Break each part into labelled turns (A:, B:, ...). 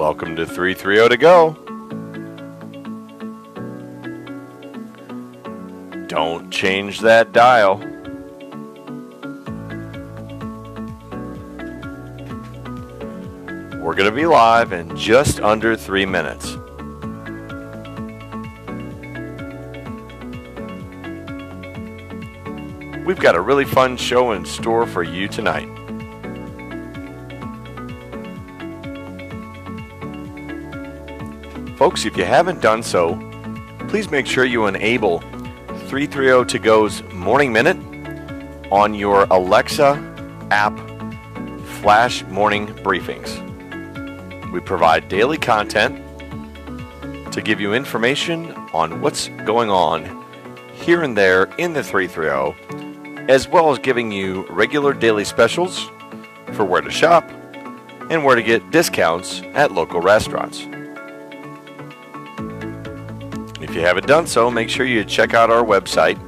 A: Welcome to 330 to go. Don't change that dial. We're going to be live in just under 3 minutes. We've got a really fun show in store for you tonight. Folks, if you haven't done so, please make sure you enable 330 to go's Morning Minute on your Alexa app Flash Morning Briefings. We provide daily content to give you information on what's going on here and there in the 330, as well as giving you regular daily specials for where to shop and where to get discounts at local restaurants. If you haven't done so, make sure you check out our website,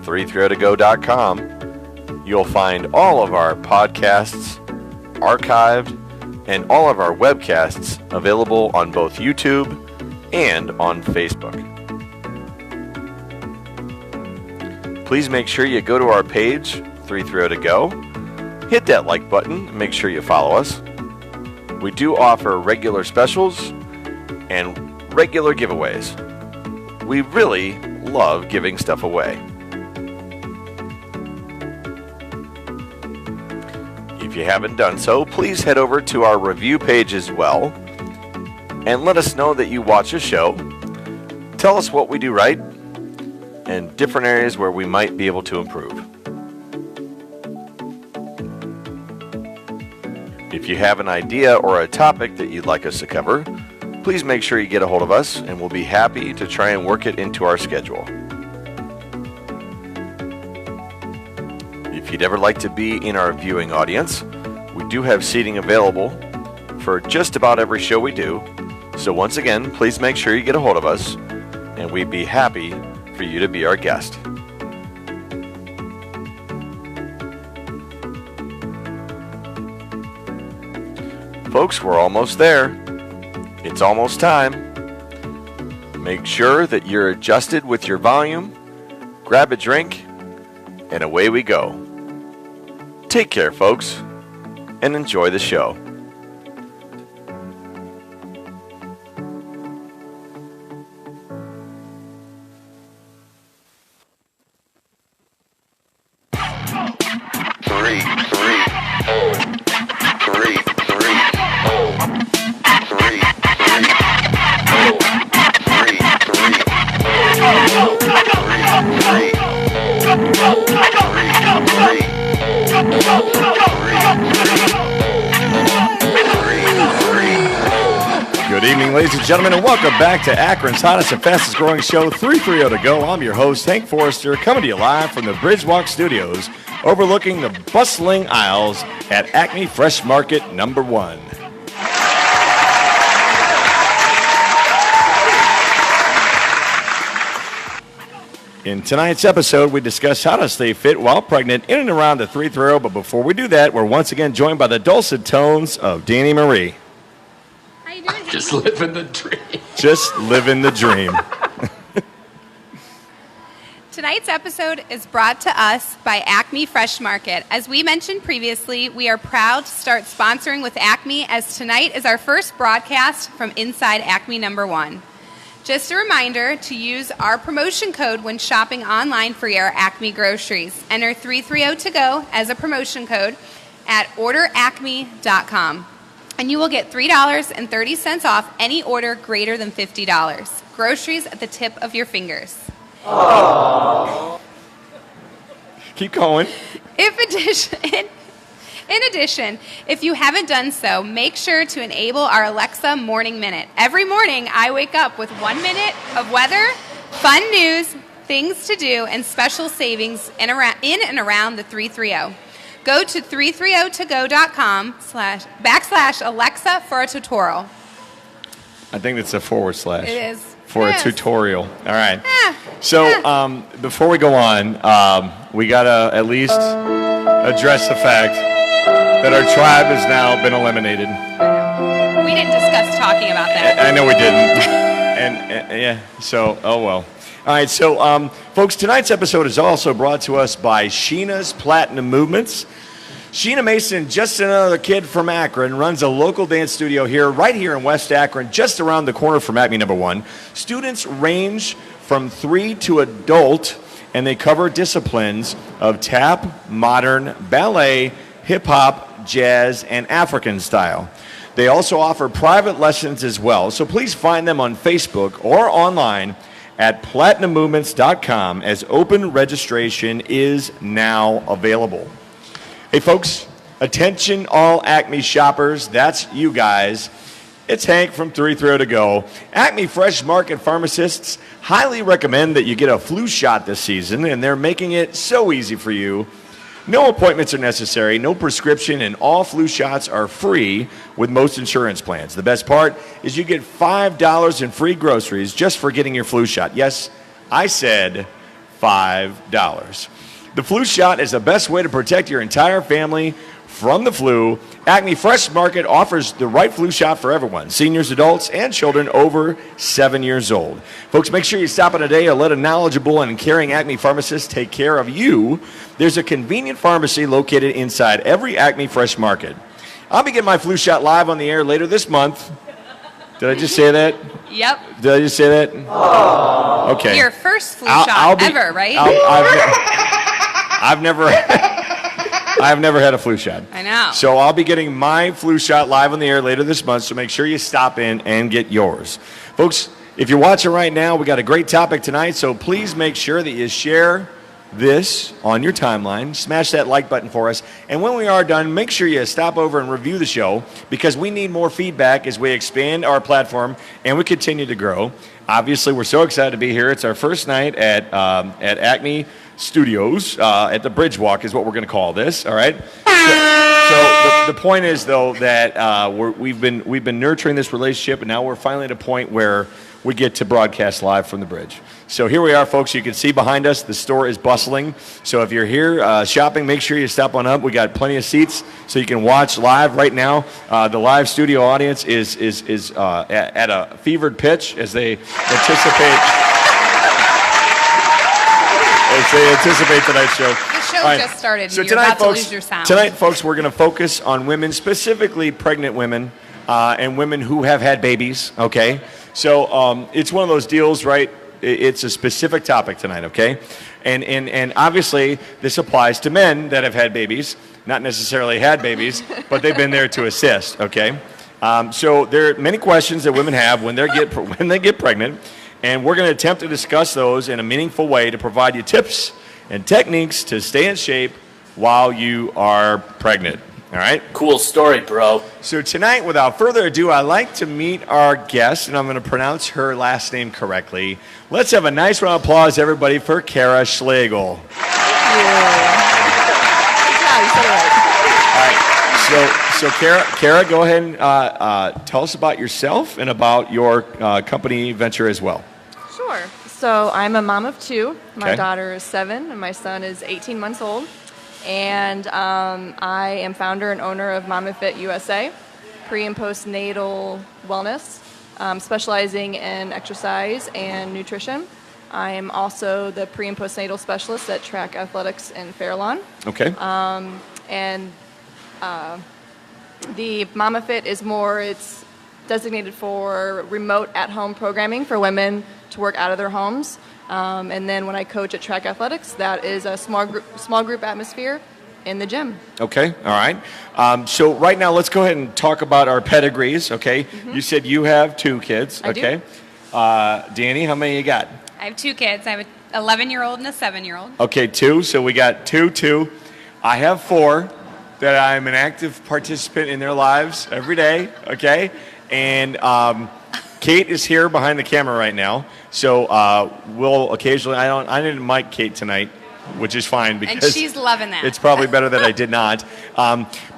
A: 330togo.com. You'll find all of our podcasts archived and all of our webcasts available on both YouTube and on Facebook. Please make sure you go to our page, 330 to go, hit that like button, and make sure you follow us. We do offer regular specials and regular giveaways. We really love giving stuff away. If you haven't done so, please head over to our review page as well and let us know that you watch the show. Tell us what we do right and different areas where we might be able to improve. If you have an idea or a topic that you'd like us to cover, please make sure you get a hold of us, and we'll be happy to try and work it into our schedule. If you'd ever like to be in our viewing audience, we do have seating available for just about every show we do. So once again, please make sure you get a hold of us, and we'd be happy for you to be our guest. Folks, we're almost there. It's almost time. Make sure that you're adjusted with your volume, grab a drink, and away we go. Take care, folks, and enjoy the show.
B: Good evening, ladies and gentlemen, and welcome back to Akron's hottest and fastest growing show, 330 to go. I'm your host, Hank Forrester, coming to you live from the Bridgewalk Studios, overlooking the bustling aisles at Acme Fresh Market number 1. In tonight's episode, we discuss how to stay fit while pregnant in and around the 330, but before we do that, we're once again joined by the dulcet tones of Danny Marie.
C: How you doing?
D: Just living the dream.
B: Just living the dream.
C: Tonight's episode is brought to us by Acme Fresh Market. As we mentioned previously, we are proud to start sponsoring with Acme, as tonight is our first broadcast from inside Acme number 1. Just a reminder to use our promotion code when shopping online for your Acme groceries. Enter 330 to go as a promotion code at orderacme.com. And you will get $3.30 off any order greater than $50. Groceries at the tip of your fingers.
B: Aww. Keep going.
C: In addition, if you haven't done so, make sure to enable our Alexa Morning Minute. Every morning, I wake up with 1 minute of weather, fun news, things to do, and special savings in and around the 330. Go to 330togo.com/Alexa for a tutorial.
B: I think it's a /.
C: It is.
B: For
C: Yes.
B: a tutorial. All right. So before we go on, we got to at least address the fact that our tribe has now been eliminated.
C: We We didn't discuss talking about that.
B: I know we didn't. And yeah, so, oh well. All right, so, folks, tonight's episode is also brought to us by Sheena's Platinum Movements. Sheena Mason, just another kid from Akron, runs a local dance studio right here in West Akron, just around the corner from Acme Number 1. Students range from 3 to adult, and they cover disciplines of tap, modern, ballet, hip-hop, jazz, and African style. They also offer private lessons as well, so please find them on Facebook or online at platinummovements.com, as open registration is now available. Hey folks, attention all Acme shoppers, that's you guys. It's Hank from 330 To Go. Acme Fresh Market pharmacists highly recommend that you get a flu shot this season, and they're making it so easy for you. No appointments are necessary, no prescription, and all flu shots are free with most insurance plans. The best part is you get $5 in free groceries just for getting your flu shot. Yes, I said $5. The flu shot is the best way to protect your entire family from the flu. Acme Fresh Market offers the right flu shot for everyone, seniors, adults, and children over 7 years old. Folks, make sure you stop in today or let a knowledgeable and caring Acme pharmacist take care of you. There's a convenient pharmacy located inside every Acme Fresh Market. I'll be getting my flu shot live on the air later this month. Did I just say that?
C: Yep.
B: Did I just say that?
C: Aww.
B: Okay.
C: Your first flu shot ever, right?
B: I've never had a flu shot.
C: I know.
B: So I'll be getting my flu shot live on the air later this month, so make sure you stop in and get yours. Folks, if you're watching right now, we got a great topic tonight, so please make sure that you share this on your timeline. Smash that like button for us. And when we are done, make sure you stop over and review the show, because we need more feedback as we expand our platform and we continue to grow. Obviously, we're so excited to be here. It's our first night at Acme Studios, at the Bridge Walk is what we're going to call this, all right? So the point is, though, that we've been nurturing this relationship, and now we're finally at a point where we get to broadcast live from the bridge. So here we are, folks. You can see behind us, the store is bustling. So if you're here shopping, make sure you stop on up. We got plenty of seats so you can watch live right now. The live studio audience is at a fevered pitch as they anticipate tonight's show.
C: The show just started.
B: So
C: You're about to lose your sound.
B: Tonight, folks, we're going to focus on women, specifically pregnant women, and women who have had babies, okay? So it's one of those deals, right? It's a specific topic tonight, okay? And obviously, this applies to men that have had babies, not necessarily had babies, but they've been there to assist, okay? So there are many questions that women have when they get pregnant, and we're going to attempt to discuss those in a meaningful way to provide you tips and techniques to stay in shape while you are pregnant. All right?
D: Cool story, bro.
B: So tonight, without further ado, I'd like to meet our guest, and I'm going to pronounce her last name correctly. Let's have a nice round of applause, everybody, for Kara Schlegel.
E: Thank you. Yeah, you said it right.
B: All right. So Kara, go ahead and tell us about yourself and about your company venture as well.
E: Sure. So I'm a mom of two. My
B: Okay.
E: daughter is 7, and my son is 18 months old. And I am founder and owner of Mama Fit USA, pre- and postnatal wellness, specializing in exercise and nutrition. I am also the pre- and postnatal specialist at Track Athletics in Fairlawn.
B: Okay.
E: And the Mama Fit is it's designated for remote at-home programming for women to work out of their homes. And then when I coach at Track Athletics, that is a small group atmosphere in the gym.
B: Okay, all right. So right now, let's go ahead and talk about our pedigrees, okay?
E: Mm-hmm.
B: You said you have 2 kids,
E: I do.
B: okay? Danny, how many you got?
C: I have 2 kids. I have an 11-year-old and a 7-year-old.
B: Okay, 2. So we got 2. I have 4 that I'm an active participant in their lives every day, okay? And Kate is here behind the camera right now. So we'll occasionally, I didn't mic Kate tonight. which is fine
C: And
B: because
C: she's loving that.
B: it's probably better that I did not.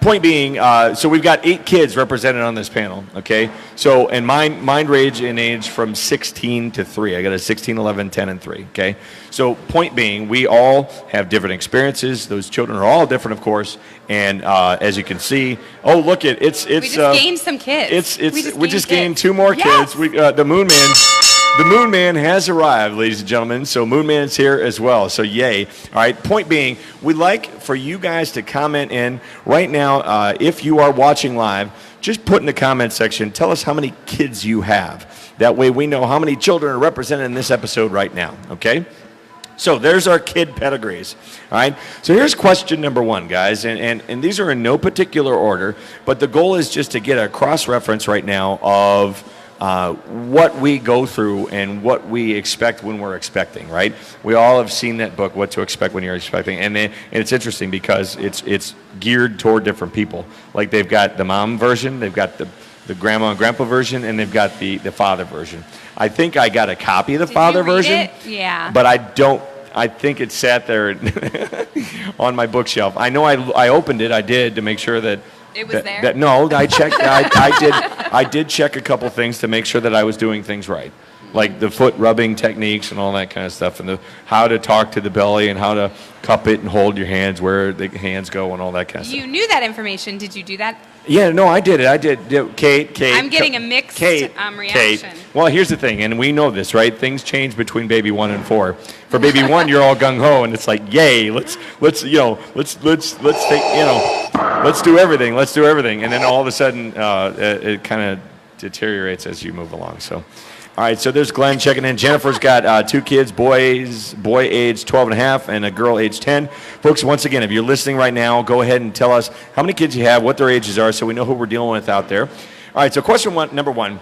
B: Point being, so we've got 8 kids represented on this panel, okay? So, and mine range in age from 16 to 3. I got a 16, 11, 10, and 3, okay? So point being, we all have different experiences. Those children are all different, of course. And as you can see, oh, look, it's
C: we just gained some kids.
B: We just gained 2 more
C: Yes.
B: kids. We, the Moon Man has arrived, ladies and gentlemen. So Moon Man's here as well. So yay. All right. Point being, we'd like for you guys to comment in right now. If you are watching live, just put in the comment section. Tell us how many kids you have. That way we know how many children are represented in this episode right now. Okay. So there's our kid pedigrees. All right. So here's question number 1, guys. And these are in no particular order, but the goal is just to get a cross-reference right now of what we go through and what we expect when we're expecting, right? We all have seen that book, What to Expect When You're Expecting. And it's interesting because it's geared toward different people. Like they've got the mom version, they've got the grandma and grandpa version, and they've got the father version. I think I got a copy of the father
C: you read
B: version.
C: it? Yeah.
B: But I think it sat there on my bookshelf. I know I opened it. I did to make sure that
C: It was there?
B: No, I checked. I did check a couple things to make sure that I was doing things right, like the foot rubbing techniques and all that kind of stuff, and how to talk to the belly and how to cup it and hold your hands where the hands go and all that kind of stuff.
C: You knew that information. Did you do that?
B: Yeah, no, I did it. I did. Kate.
C: I'm getting a mixed reaction.
B: Kate. Well, here's the thing, and we know this, right? Things change between baby 1 and 4. For baby 1, you're all gung ho, and it's like, yay, let's take, let's do everything, and then all of a sudden, it kind of deteriorates as you move along. So. All right, so there's Glenn checking in. Jennifer's got 2 kids, boy age 12 and a half and a girl age 10. Folks, once again, if you're listening right now, go ahead and tell us how many kids you have, what their ages are, so we know who we're dealing with out there. All right, so number 1.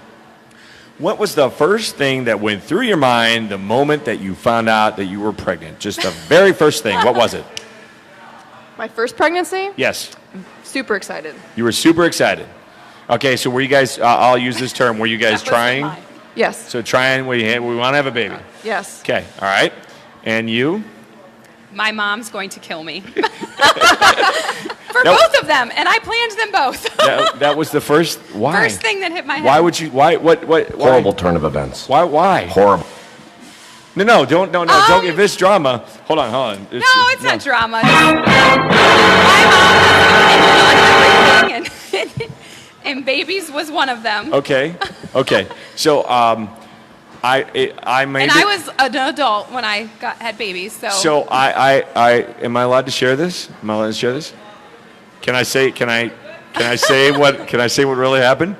B: What was the first thing that went through your mind the moment that you found out that you were pregnant? Just the very first thing. What was it?
E: My first pregnancy?
B: Yes.
E: Super excited.
B: You were super excited. Okay, so were you guys, I'll use this term, were you guys trying?
E: Yes.
B: So trying, we want to have a baby.
E: Yes.
B: Okay, all right. And you?
C: My mom's going to kill me. For both of them, and I planned them both.
B: that was the first. Why?
C: First thing that hit my head.
B: Why would you? Why? What?
D: Horrible turn of events.
B: Why?
D: Horrible.
B: No, don't. Don't. If it's drama, hold on.
C: It's not drama. My mom was in everything, and babies was one of them.
B: Okay. So, I made.
C: And I was an adult when I had babies, so.
B: So I am I allowed to share this? Am I allowed to share this? Can I say what really happened?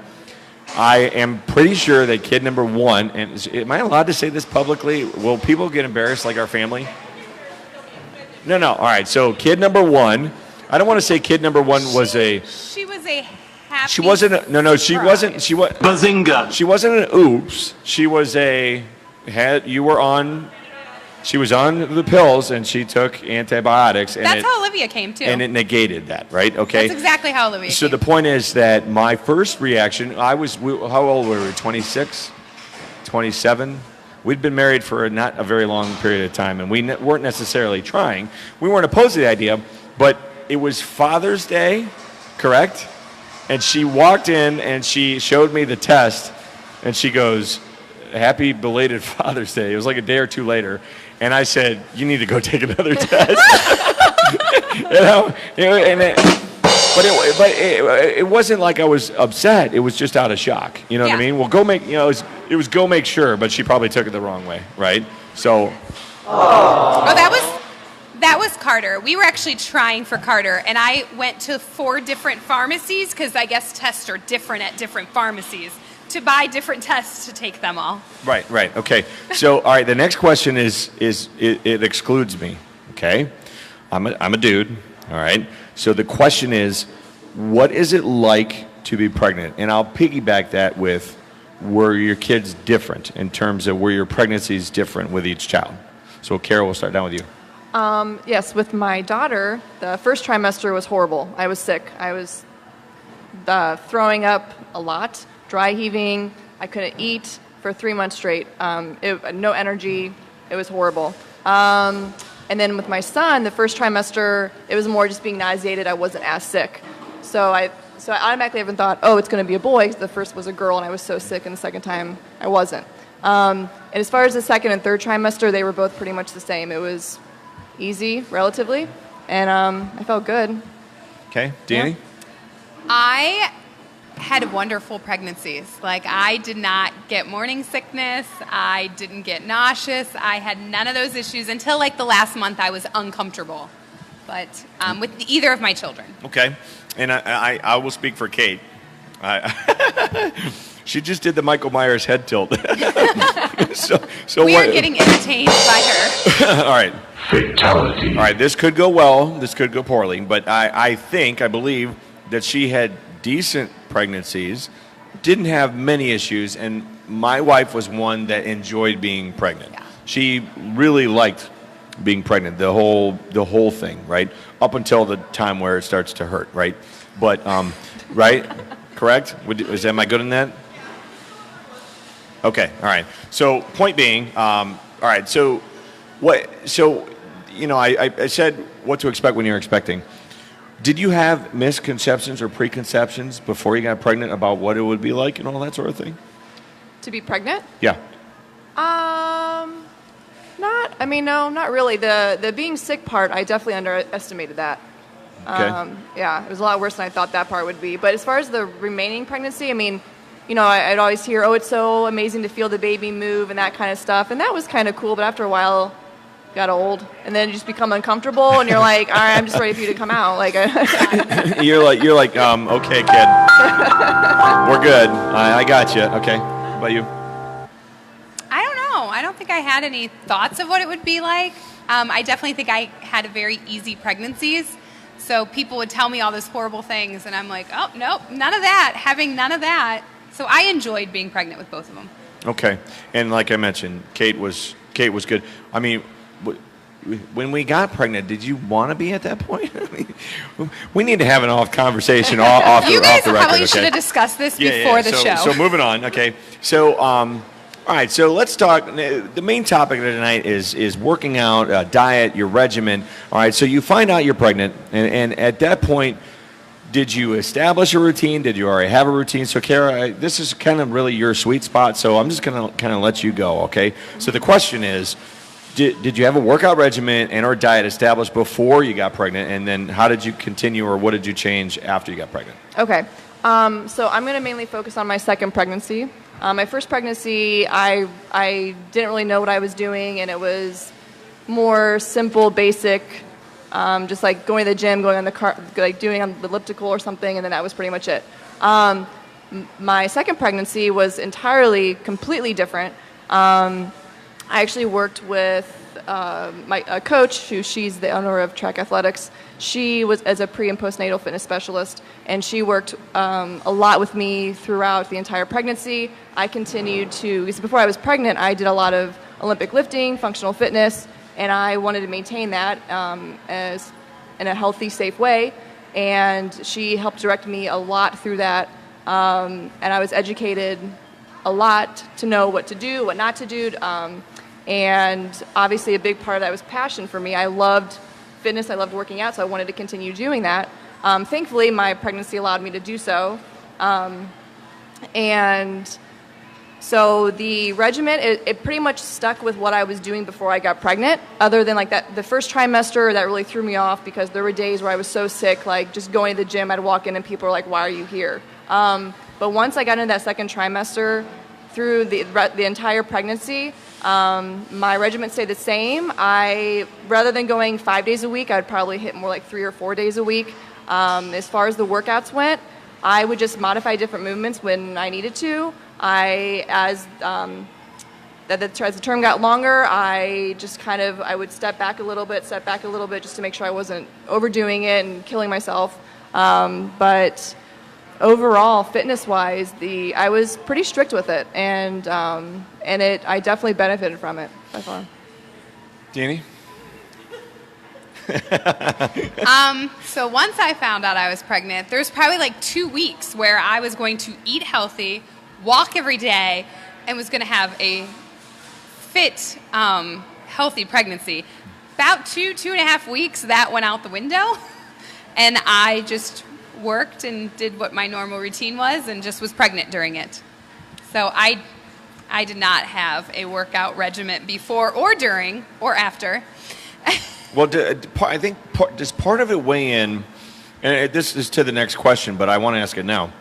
B: I am pretty sure that kid number 1, and am I allowed to say this publicly? Will people get embarrassed like our family? No. All right. So kid number 1, I don't want to say kid number 1 was a.
C: She was a happy.
B: She wasn't. No. She wasn't. She was.
D: Bazinga.
B: She wasn't an oops. She was a. She was on the pills and she took antibiotics. And
C: That's how Olivia came too.
B: And it negated that, right? Okay.
C: That's exactly how Olivia
B: So
C: came.
B: the point is that my first reaction, how old were we? 26, 27. We'd been married for not a very long period of time, and we weren't necessarily trying. We weren't opposed to the idea, but it was Father's Day, correct? And she walked in and she showed me the test, and she goes, "Happy belated Father's Day." It was like a day or two later. And I said, "You need to go take another test." It wasn't like I was upset. It was just out of shock. You know what I mean? Well, it was go make sure, but she probably took it the wrong way, right? So.
C: Oh, that was Carter. We were actually trying for Carter, and I went to 4 different pharmacies because I guess tests are different at different pharmacies, to buy different tests to take them all.
B: Right. Okay. So, all right. The next question is it excludes me. Okay. I'm a dude. All right. So the question is, what is it like to be pregnant? And I'll piggyback that with, were your kids different in terms of were your pregnancies different with each child? So, Carol, we'll start down with you.
E: Yes, with my daughter, the first trimester was horrible. I was sick. I was throwing up a lot, dry heaving. I couldn't eat for 3 months straight. No energy. It was horrible. And And then with my son, the first trimester, it was more just being nauseated. I wasn't as sick. So I automatically even thought, oh, it's going to be a boy, because the first was a girl, and I was so sick, and the second time I wasn't. And as far as the second and third trimester, they were both pretty much the same. It was easy, relatively, and I felt good.
B: Okay, Danny?
E: Yeah.
C: I had wonderful pregnancies. Like, I did not get morning sickness. I didn't get nauseous. I had none of those issues until like the last month I was uncomfortable. But with either of my children.
B: Okay. And I will speak for Kate. She just did the Michael Myers head tilt. so
C: we
B: what?
C: are getting entertained by her.
B: All right.
D: Fatality.
B: All right, this could go well, this could go poorly, but I believe that she had decent pregnancies, didn't have many issues, and my wife was one that enjoyed being pregnant.
C: Yeah.
B: She really liked being pregnant, the whole thing, right? Up until the time where it starts to hurt, right? But, right? Correct? Am I good in that? Okay, all right. So, point being, all right, so I said what to expect when you're expecting. Did you have misconceptions or preconceptions before you got pregnant about what it would be like and all that sort of thing?
E: To be pregnant?
B: Yeah.
E: No, not really. The being sick part, I definitely underestimated that.
B: Okay.
E: Yeah, it was a lot worse than I thought that part would be. But as far as the remaining pregnancy, I mean, I'd always hear, oh, it's so amazing to feel the baby move and that kind of stuff. And that was kind of cool, but after a while, got old, and then you just become uncomfortable, and you're like, all right, I'm just ready for you to come out. Like,
B: you're like, okay, kid, we're good. I got you. Okay, what about you?
C: I don't know. I don't think I had any thoughts of what it would be like. I definitely think I had very easy pregnancies. So people would tell me all those horrible things, and I'm like, oh, nope, none of that, having none of that. So I enjoyed being pregnant with both of them.
B: Okay, and like I mentioned, Kate was good. I mean, when we got pregnant, did you want to be at that point? We need to have an off conversation off the
C: You guys
B: record.
C: probably
B: okay?
C: should have discussed this before the show.
B: So moving on. Okay, so all right. So let's talk. The main topic of tonight is working out, diet, your regimen. All right. So you find out you're pregnant, and at that point, did you establish a routine? Did you already have a routine? So Kara, this is kind of really your sweet spot. So I'm just gonna kind of let you go. Okay. So the question is, did you have a workout regimen and or diet established before you got pregnant, and then how did you continue, or what did you change after you got pregnant?
E: Okay. So I'm going to mainly focus on my second pregnancy. My first pregnancy, I didn't really know what I was doing, and it was more simple, basic, just like going to the gym, going on the car, like doing on the elliptical or something, and then that was pretty much it. My second pregnancy was completely different. I actually worked with a coach, she's the owner of Track Athletics. She was as a pre- and postnatal fitness specialist, and she worked a lot with me throughout the entire pregnancy. I continued because before I was pregnant, I did a lot of Olympic lifting, functional fitness, and I wanted to maintain that as in a healthy, safe way. And she helped direct me a lot through that, and I was educated a lot to know what to do, what not to do. And obviously a big part of that was passion for me. I loved fitness, I loved working out, so I wanted to continue doing that. Thankfully, my pregnancy allowed me to do so. And so the regimen, it pretty much stuck with what I was doing before I got pregnant, other than like that the first trimester, that really threw me off because there were days where I was so sick, like just going to the gym, I'd walk in and people were like, why are you here? But once I got into that second trimester, through the entire pregnancy, my regimen stayed the same. Rather than going 5 days a week, I'd probably hit more like 3 or 4 days a week. As far as the workouts went, I would just modify different movements when I needed to. As the term got longer, I would step back a little bit, just to make sure I wasn't overdoing it and killing myself. But overall, fitness-wise, I was pretty strict with it, and I definitely benefited from it by far.
B: Danny?
C: So once I found out I was pregnant, there was probably like 2 weeks where I was going to eat healthy, walk every day, and was going to have a fit, healthy pregnancy. about 2.5 weeks, that went out the window. And I just worked and did what my normal routine was and just was pregnant during it. So I did not have a workout regimen before or during or after.
B: Well, I think does part of it weigh in, and this is to the next question, but I want to ask it now.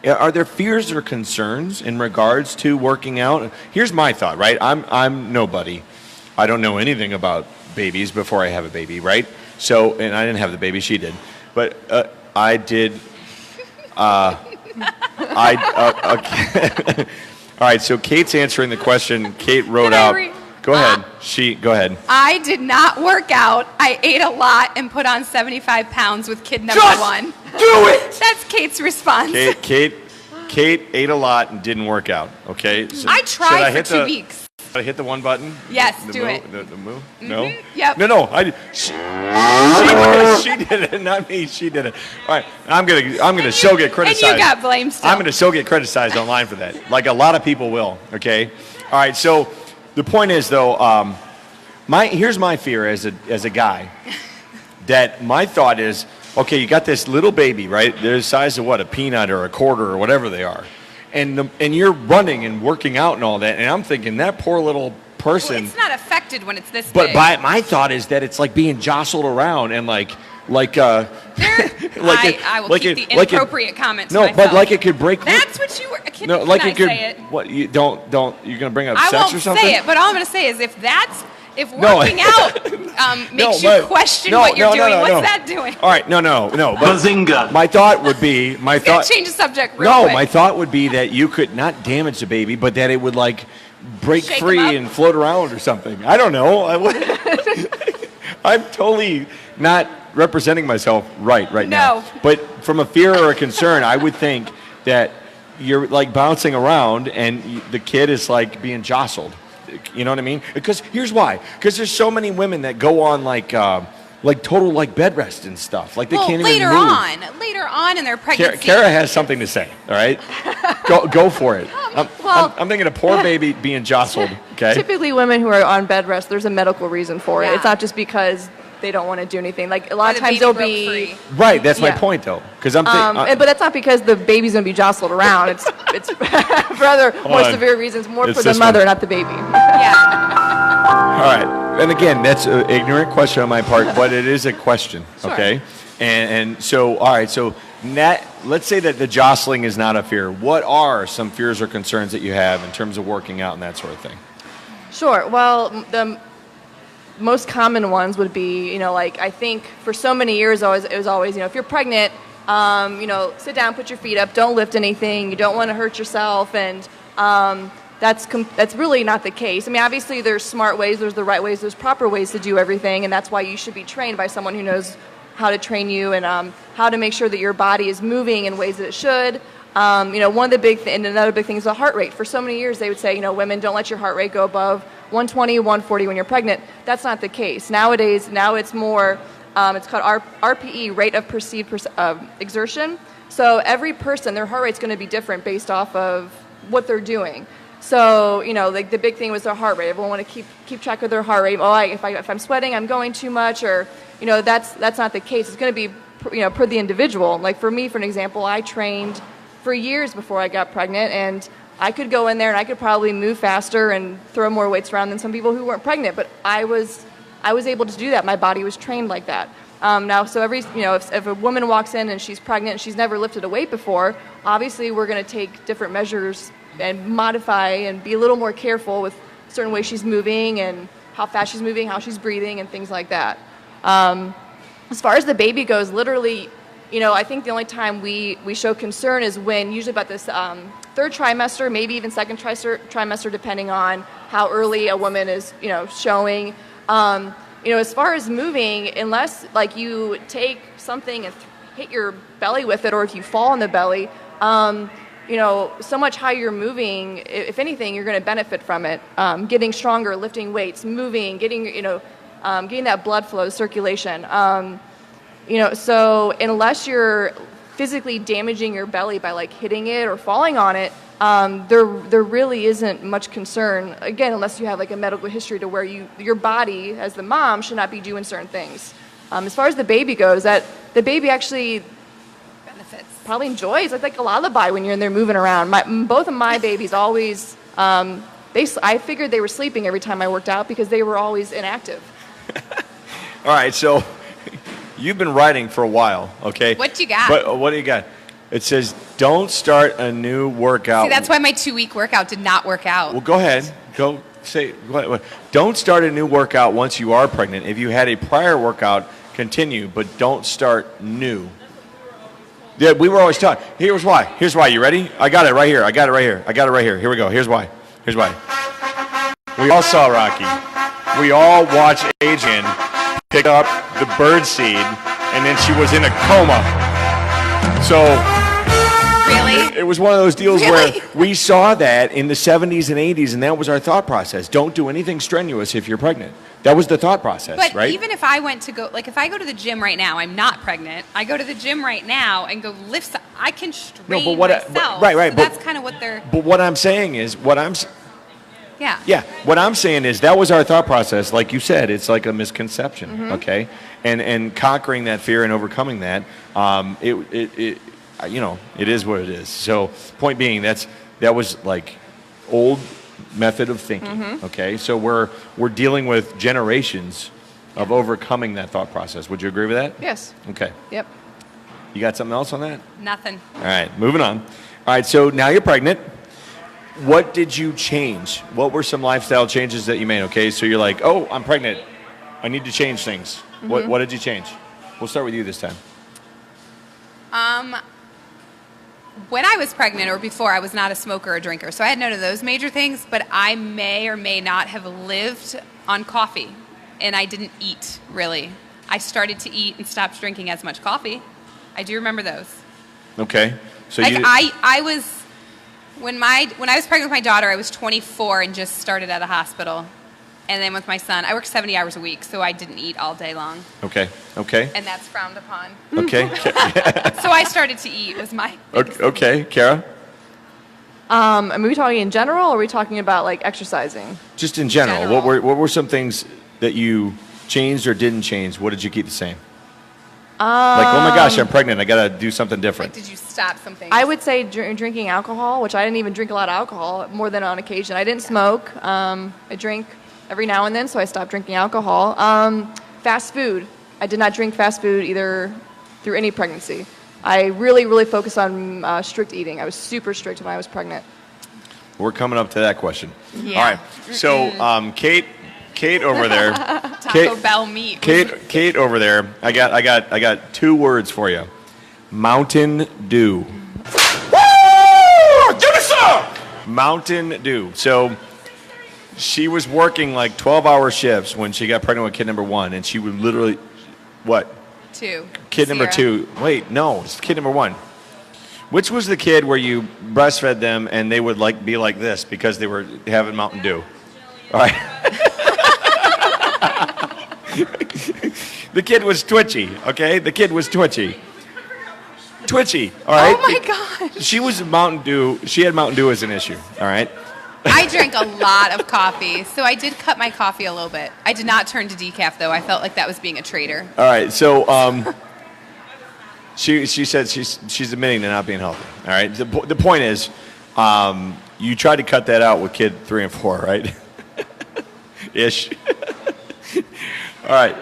B: Are there fears or concerns in regards to working out? Here's my thought, right? I'm nobody. I don't know anything about babies before I have a baby, right? So, and I didn't have the baby, she did. But I did. Okay. All right, so Kate's answering the question. Kate wrote out. Go ahead. Go ahead.
C: I did not work out. I ate a lot and put on 75 pounds with kid number one.
B: Do it!
C: That's Kate's response.
B: Kate ate a lot and didn't work out, okay? So
C: I tried for 2 weeks.
B: Should I hit the one button?
C: Yes,
B: the
C: do
B: move,
C: it.
B: The move?
C: Mm-hmm.
B: No?
C: Yep.
B: No. She did it, not me. She did it. All right, I'm gonna so get criticized.
C: And you got blamed still.
B: I'm gonna so get criticized online for that. Like a lot of people will. Okay. All right. So the point is though, here's my fear as a guy, that my thought is, okay, you got this little baby, right? They're the size of what, a peanut or a quarter or whatever they are. And you're running and working out and all that, and I'm thinking that poor little person.
C: Well, it's not affected when it's this
B: but
C: big.
B: my thought is that it's like being jostled around and I will keep
C: the inappropriate comments.
B: No,
C: myself.
B: But like it could break.
C: That's what you were.
B: No, like
C: can
B: it could.
C: I say it?
B: What you don't? You're gonna bring up
C: I
B: sex
C: won't
B: or something?
C: say it, but all I'm going to say is if working out makes you question what you're doing, what's that doing?
B: All right, no. But
D: Bazinga.
B: My thought would be
C: Change the subject real quick.
B: my thought would be that you could not damage the baby, but that it would break
C: Shake
B: free
C: him up?
B: and float around or something. I don't know. I'm totally not representing myself right now.
C: No.
B: But from a fear or a concern, I would think that you're bouncing around and the kid is being jostled. You know what I mean? Because here's why. Because there's so many women that go on total bed rest and stuff. They can't even move.
C: Later on in their pregnancy.
B: Kara has something to say. All right, go for it. I'm thinking a poor baby being jostled. Okay.
E: Typically, women who are on bed rest, there's a medical reason for it.
C: Yeah.
E: It's not just because they don't want to do anything. A lot
C: Or
E: of
C: the
E: times
C: baby
E: they'll
C: broke
E: be
C: free.
B: Right. That's my
E: Yeah.
B: point, though. Because I'm thinking.
E: but that's not because the baby's going to be jostled around. It's for other more
B: on.
E: severe reasons, more
B: It's
E: for the
B: this
E: mother,
B: one.
E: not the baby.
C: Yeah.
B: All right. And again, that's an ignorant question on my part, but it is a question.
E: Sure.
B: Okay. And so, all right. So let's say that the jostling is not a fear. What are some fears or concerns that you have in terms of working out and that sort of thing?
E: Sure. Well, the most common ones would be, I think for so many years it was always, if you're pregnant, sit down, put your feet up, don't lift anything, you don't want to hurt yourself, and that's really not the case. I mean, obviously there's smart ways, there's the right ways, there's proper ways to do everything, and that's why you should be trained by someone who knows how to train you and how to make sure that your body is moving in ways that it should. One of the and another big thing is the heart rate. For so many years, they would say, women, don't let your heart rate go above 120, 140 when you're pregnant. That's not the case. Now it's more, it's called RPE, rate of perceived exertion. So every person, their heart rate's going to be different based off of what they're doing. So, the big thing was their heart rate. Everyone want to keep track of their heart rate. If I'm sweating, I'm going too much, or, that's not the case. It's going to be, per the individual. For me, for an example, I trained for years before I got pregnant, and I could go in there and I could probably move faster and throw more weights around than some people who weren't pregnant, but I was able to do that. My body was trained like that. Now, so if a woman walks in and she's pregnant and she's never lifted a weight before, obviously we're going to take different measures and modify and be a little more careful with certain ways she's moving and how fast she's moving, how she's breathing, and things like that. As far as the baby goes, literally, I think the only time we show concern is when, usually about this third trimester, maybe even second trimester, depending on how early a woman is, showing. As far as moving, unless you take something and hit your belly with it, or if you fall on the belly, so much how you're moving, if anything, you're going to benefit from it. Getting stronger, lifting weights, moving, getting that blood flow, circulation. So unless you're physically damaging your belly by like hitting it or falling on it, there really isn't much concern, again, unless you have like a medical history to where your body as the mom should not be doing certain things. As far as the baby goes, that the baby actually
C: Benefits.
E: probably enjoys. It's like a lullaby when you're in there moving around. Both of my babies always, I figured they were sleeping every time I worked out because they were always inactive.
B: All right, so you've been riding for a while, okay?
C: What you got?
B: But what do you got? It says, don't start a new workout.
C: See, that's why my 2-week workout did not work out.
B: Well, go ahead. Go ahead. Don't start a new workout once you are pregnant. If you had a prior workout, continue, but don't start new. Yeah, we were always taught. Here's why. Here's why. You ready? I got it right here. I got it right here. Here we go. Here's why. We all saw Rocky. We all watched Adrian pick up the bird seed, and then she was in a coma. So
C: Really?
B: it was one of those deals
C: Really?
B: where we saw that in the 70s and 80s, and that was our thought process. Don't do anything strenuous if you're pregnant. That was the thought process,
C: But
B: right?
C: even if I went to go, like if I go to the gym right now, I'm not pregnant. I go to the gym right now and go lift. I can strain myself.
B: right.
C: So
B: But-
C: that's kind of what they're.
B: But what I'm saying is,
C: Yeah.
B: Yeah, what I'm saying is that was our thought process. Like you said, it's like a misconception,
C: Mm-hmm.
B: okay? And conquering that fear and overcoming that, it is what it is. So point being, that was like old method of thinking,
C: Mm-hmm.
B: okay? So we're dealing with generations of overcoming that thought process. Would you agree with that?
E: Yes.
B: Okay.
E: Yep.
B: You got something else on that?
C: Nothing.
B: All right, moving on. All right, so now you're pregnant. What did you change? What were some lifestyle changes that you made? Okay, so you're like, oh, I'm pregnant. I need to change things. What did you change? We'll start with you this time.
C: When I was pregnant or before, I was not a smoker or drinker, so I had none of those major things. But I may or may not have lived on coffee, and I didn't eat really. I started to eat and stopped drinking as much coffee. I do remember those.
B: Okay, so
C: Like
B: you.
C: I was when I was pregnant with my daughter, I was 24 and just started at a hospital. And then with my son, I worked 70 hours a week, so I didn't eat all day long,
B: Okay.
C: and that's frowned upon.
B: Okay.
C: So I started to eat. Was my
B: Okay, Kara.
E: Are we talking in general, or are we talking about like exercising?
B: Just in general,
C: General.
B: what were some things that you changed or didn't change? What did you keep the same? Like, oh my gosh, I'm pregnant. I got to do something
C: like,
B: different.
C: did you stop something?
E: I would say drinking alcohol, which I didn't even drink a lot of alcohol, more than on occasion. I didn't smoke. I drink every now and then, so I stopped drinking alcohol. Fast food. I did not drink fast food either through any pregnancy. I really, really focused on strict eating. I was super strict when I was pregnant.
B: We're coming up to that question.
C: Yeah.
B: All right. So, Kate over there.
C: Taco Bell meat.
B: Kate over there. I got 2 words for you. Mountain Dew. Woo! Give me some! Mountain Dew. So she was working like 12-hour shifts when she got pregnant with kid number 1, and she would literally, what?
C: 2.
B: Kid number
C: Sierra.
B: 2. Wait, no, it's kid number 1. Which was the kid where you breastfed them and they would like be like this because they were having Mountain Dew? All right. The kid was twitchy, okay? The kid was twitchy. Twitchy, all right?
C: Oh my gosh.
B: She was Mountain Dew. She had Mountain Dew as an issue, all right?
C: I drank a lot of coffee, so I did cut my coffee a little bit. I did not turn to decaf, though. I felt like that was being a traitor.
B: All right, so she said she's admitting to not being healthy, all right? The point is, you tried to cut that out with kid 3 and 4, right? Ish. All right.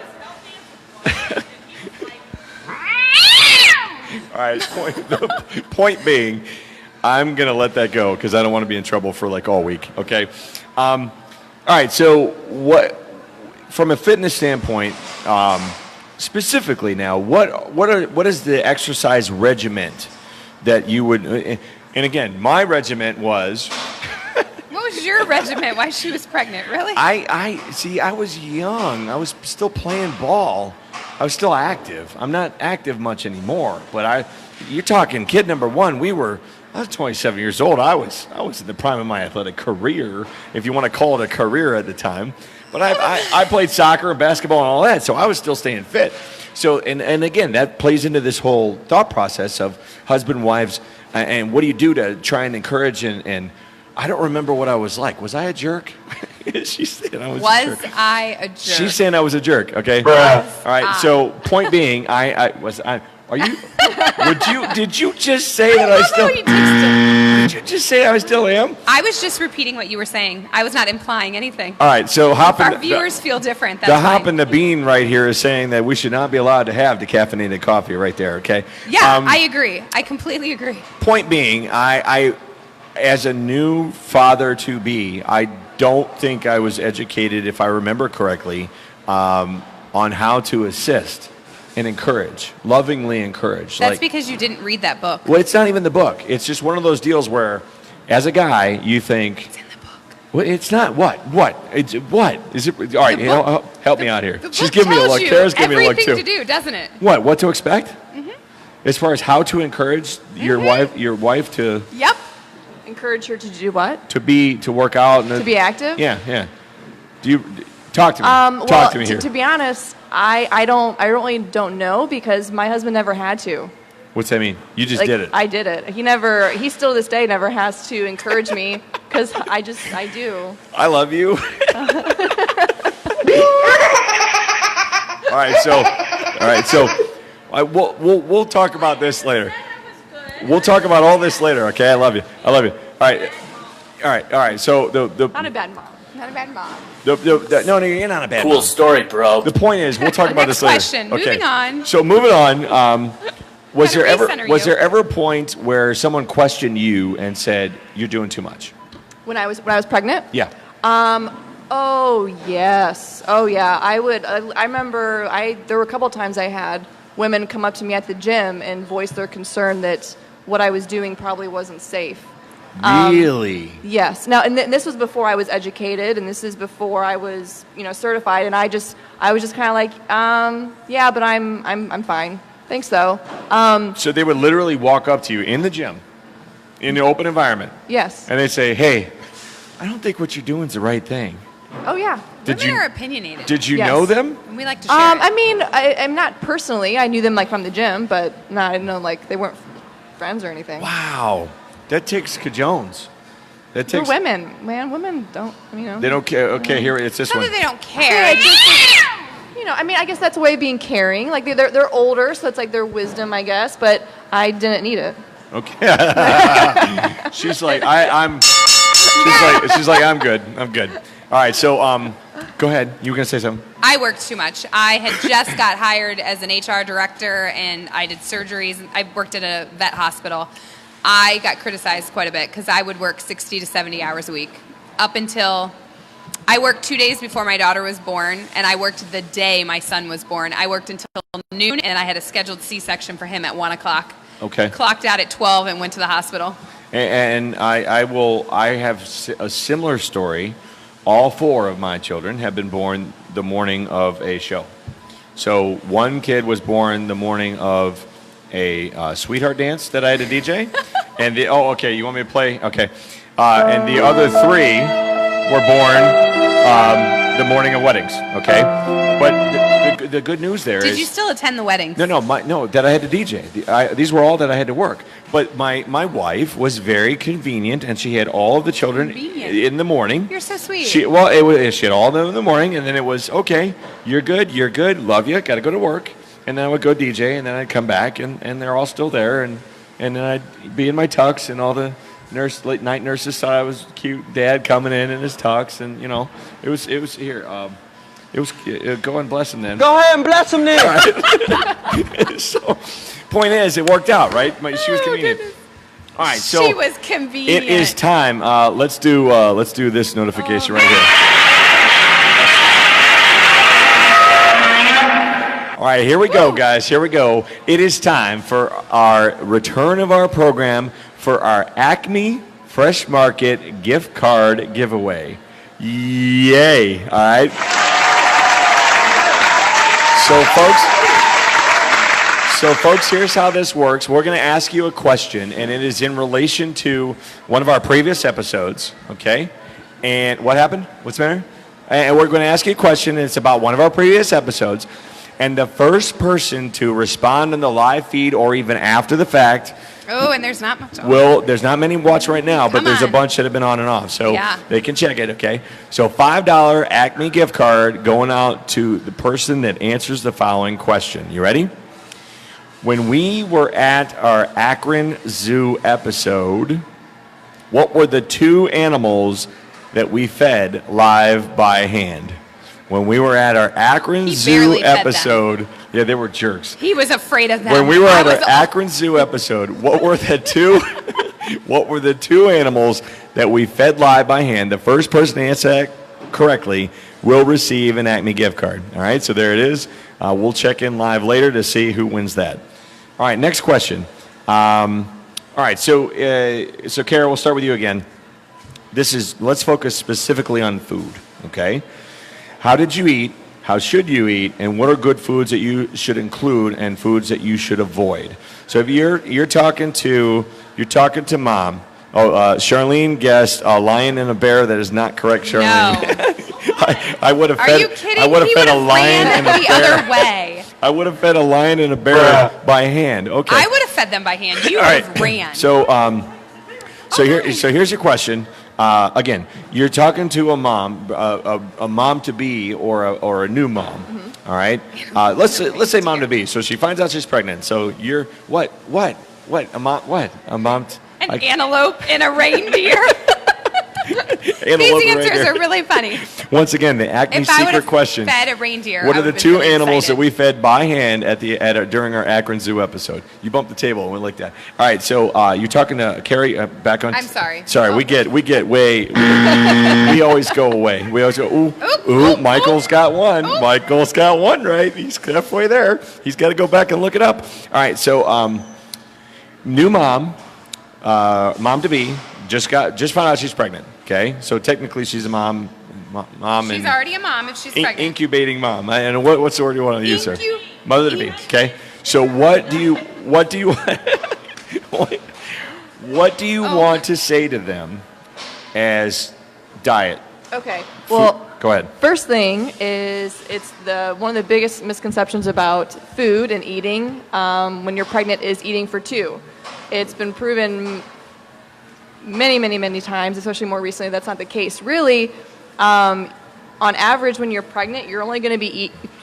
B: All right. The point being, I'm gonna let that go because I don't want to be in trouble for like all week. Okay. All right. So what, from a fitness standpoint, specifically now, what is the exercise regiment that you would? And again, my regiment was.
C: What was your regiment while she was pregnant? Really?
B: I see. I was young. I was still playing ball. I was still active. I'm not active much anymore. But you're talking kid number 1. I was 27 years old. I was in the prime of my athletic career, if you want to call it a career at the time. But I played soccer and basketball and all that, so I was still staying fit. So, and again, that plays into this whole thought process of husband, wives, and what do you do to try and encourage and I don't remember what I was like. Was I a jerk? She's saying I was a jerk.
C: I a jerk?
B: She's saying I was a jerk, okay?
A: Bruh.
B: All right, so point being, are you, did you just say that I still, did you just say I still am?
C: I was just repeating what you were saying. I was not implying anything.
B: All right, so
C: Our viewers feel different. That's
B: the hop
C: fine.
B: and the bean right here is saying that we should not be allowed to have decaffeinated coffee right there, okay?
C: Yeah, I agree. I completely agree.
B: Point being, I as a new father-to-be, I don't think I was educated, if I remember correctly, on how to assist and encourage, lovingly encourage.
C: That's because you didn't read that book.
B: Well, it's not even the book. It's just one of those deals where, as a guy, you think,
C: It's in the book.
B: well, it's not what? It's what? Is it? All right,
C: The book-
B: help me out here.
C: The
B: She's
C: book
B: giving me a
C: tells
B: look.
C: you
B: Kara's giving me a look
C: everything
B: too.
C: to do, doesn't it?
B: What to expect? Mm-hmm. As far as how to encourage your wife to
C: Yep.
E: Encourage her to do what?
B: to work out and
E: To be active?
B: Yeah. Do you talk to me?
E: Well,
B: Talk to me here.
E: to be honest, I really don't know because my husband never had to.
B: What's that mean? You just
E: Like,
B: did it.
E: I did it. He still to this day never has to encourage me because I do.
B: I love you. All right. So, we'll talk about this later. We'll talk about all this later. Okay, I love you. All right. So
E: Not a bad mom.
C: Not a bad mom.
B: no, you're not a bad.
A: Cool
B: mom.
A: story, bro.
B: The point is, we'll talk about
C: Next
B: this later.
C: question. Moving on.
B: So moving on. Was
C: Gotta recenter you.
B: there ever a point where someone questioned you and said you're doing too much?
E: When I was pregnant?
B: Yeah.
E: Oh yes. Oh yeah. I remember there were a couple times I had women come up to me at the gym and voice their concern that what I was doing probably wasn't safe.
B: Really?
E: Yes. Now, and this was before I was educated, and this is before I was, certified. And I was just kind of like, yeah, but I'm fine. Thanks, though.
B: So they would literally walk up to you in the gym, in the open environment,
E: Yes.
B: and they'd say, "Hey, I don't think what you're doing is the right thing."
E: Oh yeah.
C: Women are opinionated.
B: Did you
E: Yes.
B: know them?
C: And we like to share it.
E: I mean, I'm not personally. I knew them like from the gym, but I didn't know like they weren't friends or anything.
B: Wow, that takes cajones. That
E: We're
B: takes.
E: women, man. Women don't,
B: They don't care. Okay, here it's this
C: Not
B: one.
C: that they don't care.
E: I mean, I guess that's a way of being caring. Like they're older, so it's like their wisdom, I guess. But I didn't need it.
B: Okay. She's like, she's like, I'm good. All right, so go ahead. You were gonna say something.
C: I worked too much. I had just got hired as an HR director, and I did surgeries. I worked at a vet hospital. I got criticized quite a bit because I would work 60 to 70 hours a week. Up until I worked 2 days before my daughter was born, and I worked the day my son was born. I worked until noon, and I had a scheduled C-section for him at 1 o'clock.
B: Okay.
C: Clocked out at 12 and went to the hospital.
B: And I have a similar story. All four of my children have been born the morning of a show. So one kid was born the morning of a sweetheart dance that I had to DJ. And okay, you want me to play? Okay. And the other three were born the morning of weddings. Okay. But the good news there is.
C: Did you still attend the weddings?
B: No, that I had to DJ. These were all that I had to work. But my wife was very convenient, and she had all of the children in the morning.
C: You're so sweet.
B: She had all of them in the morning, and then it was, okay, you're good, love you, got to go to work. And then I would go DJ, and then I'd come back, and they're all still there. And then I'd be in my tux, and all the late night nurses thought I was cute. Dad coming in his tux, and, it was here. It was go and bless him then.
D: Go ahead and bless him then.
B: Right. So, point is, it worked out, right? She was convenient. All right, so
C: She was convenient.
B: it is time. Let's do this notification right here. All right, here we go, guys. Here we go. It is time for our return of our program for our Acme Fresh Market gift card giveaway. Yay! All right. So folks, here's how this works. We're going to ask you a question, and it is in relation to one of our previous episodes, okay? And what happened? What's the matter? And we're going to ask you a question. It's about one of our previous episodes. And the first person to respond on the live feed or even after the fact.
C: Oh, and there's not much.
B: There's not many watching right now, but there's a bunch that have been on and off. So they can check it, okay? So $5 Acme gift card going out to the person that answers the following question. You ready? When we were at our Akron Zoo episode, what were the 2 animals that we fed live by hand? When we were at our Akron Zoo episode, yeah, they were jerks.
C: He was afraid of them.
B: When we were at our Akron Zoo episode, what were the 2 what were the 2 animals that we fed live by hand? The first person to answer that correctly will receive an Acme gift card. All right, so there it is. We'll check in live later to see who wins that. All right, next question. All right, so Kara, we'll start with you again. Let's focus specifically on food, okay? How did you eat? How should you eat? And what are good foods that you should include and foods that you should avoid? So if you're talking to mom. Charlene guessed a lion and a bear. That is not correct, Charlene.
C: No.
B: I would have fed.
C: Are you kidding?
B: I would have fed a lion and a bear.
C: The other way.
B: I would have fed a lion and a bear by hand. Okay.
C: I would have fed them by hand. You would have ran.
B: So here's your question. Again, you're talking to a mom, a mom to be, or a new mom. Mm-hmm. All right. Let's say mom to be. So she finds out she's pregnant. So you're what a mom a mom.
C: An antelope and a reindeer.
B: These
C: answers are really funny.
B: Once again, the Acme secret question.
C: If I would have fed a reindeer,
B: what are the 2
C: really
B: animals
C: excited.
B: that we fed by hand during our Akron Zoo episode? You bumped the table and we like that. All right, so you're talking to Carrie back on.
C: I'm sorry.
B: Sorry, we get way. We always go away. We always go. Ooh, Michael's got one. Michael's got one right. He's halfway there. He's got to go back and look it up. All right, so new mom, mom to be, just found out she's pregnant. Okay, so technically she's a mom.
C: She's already a mom if she's pregnant.
B: Incubating mom. And what's the word you want to use, sir? Mother to be. Okay. So what do you what do you want to say to them as diet?
E: Okay. Well,
B: go ahead.
E: First thing is it's one of the biggest misconceptions about food and eating when you're pregnant is eating for 2. It's been proven many times, especially more recently, that's not the case. Really, on average, when you're pregnant, you're only going to